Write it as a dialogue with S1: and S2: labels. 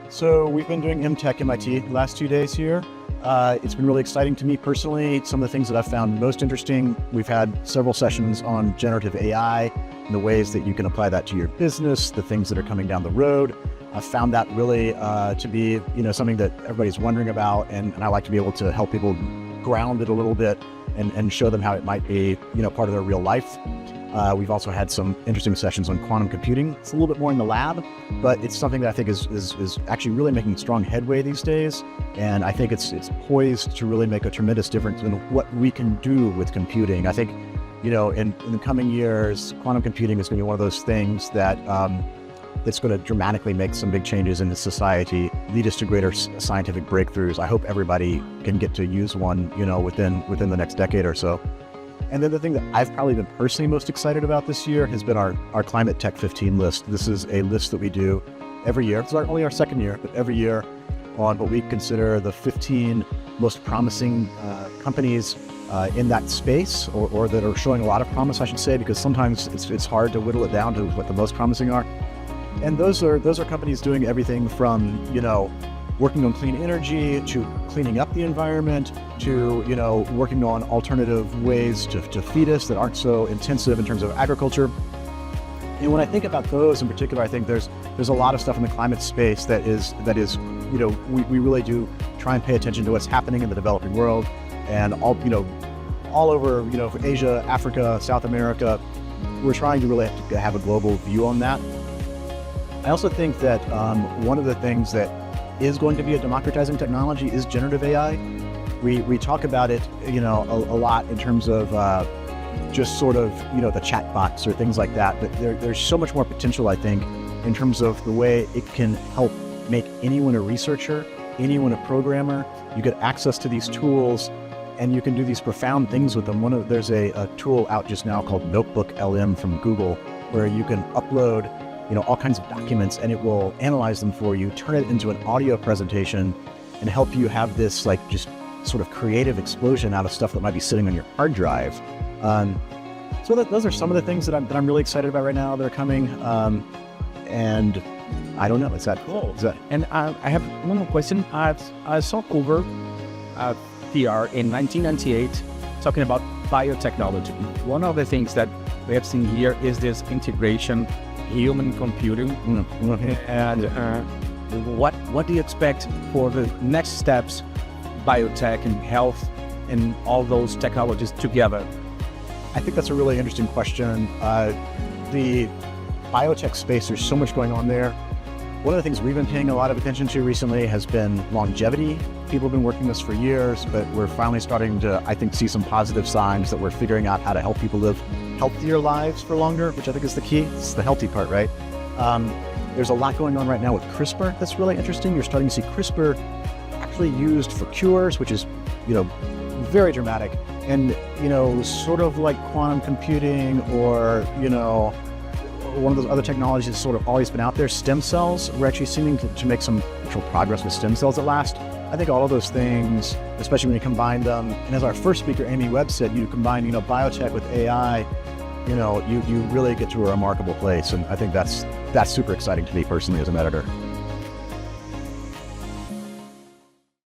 S1: So we've been doing EmTech MIT the last 2 days here. It's been really exciting to me personally. Some of the things that I've found most interesting, we've had several sessions on generative AI and the ways that you can apply that to your business, the things that are coming down the road. I've found that really to be something that everybody's wondering about, and I like to be able to help people ground it a little bit and show them how it might be part of their real life. We've also had some interesting sessions on quantum computing. It's a little bit more in the lab, but it's something that I think is actually really making strong headway these days. And I think it's poised to really make a tremendous difference in what we can do with computing. I think, in the coming years, quantum computing is going to be one of those things that that's going to dramatically make some big changes in society, lead us to greater scientific breakthroughs. I hope everybody can get to use one, within the next decade or so. And then the thing that I've probably been personally most excited about this year has been our Climate Tech 15 list. This is a list that we do every year. It's only our second year, but every year on what we consider the 15 most promising companies in that space, or that are showing a lot of promise, I should say, because sometimes it's hard to whittle it down to what the most promising are. And those are companies doing everything from, working on clean energy, to cleaning up the environment, to, working on alternative ways to feed us that aren't so intensive in terms of agriculture. And when I think about those in particular, I think there's a lot of stuff in the climate space that is, we really do try and pay attention to what's happening in the developing world, and all over, Asia, Africa, South America. We're trying to really have a global view on that. I also think that one of the things that is going to be a democratizing technology is generative AI. We talk about it, a lot in terms of just sort of, the chat bots or things like that. But there's so much more potential, I think, in terms of the way it can help make anyone a researcher, anyone a programmer. You get access to these tools, and you can do these profound things with them. There's a tool out just now called Notebook LM from Google, where you can upload all kinds of documents, and it will analyze them for you, turn it into an audio presentation, and help you have this just sort of creative explosion out of stuff that might be sitting on your hard drive. So those are some of the things that I'm really excited about right now that are coming. And I don't know, is that cool?
S2: And I have one more question. I saw cover PR in 1998 talking about biotechnology. One of the things that we have seen here is this integration, human computing. And what do you expect for the next steps, biotech and health and all those technologies together?
S1: I think that's a really interesting question. The biotech space, there's so much going on there. One of the things we've been paying a lot of attention to recently has been longevity. People have been working this for years, but we're finally starting to, I think, see some positive signs that we're figuring out how to help people live healthier lives for longer, which I think is the key. It's the healthy part, right? There's a lot going on right now with CRISPR that's really interesting. You're starting to see CRISPR actually used for cures, which is, very dramatic. And, sort of like quantum computing, or, one of those other technologies that's sort of always been out there, stem cells. We're actually seeming to make some actual progress with stem cells at last. I think all of those things, especially when you combine them, and as our first speaker, Amy Webb, said, you combine, biotech with AI, you really get to a remarkable place. And I think that's super exciting to me personally as an editor.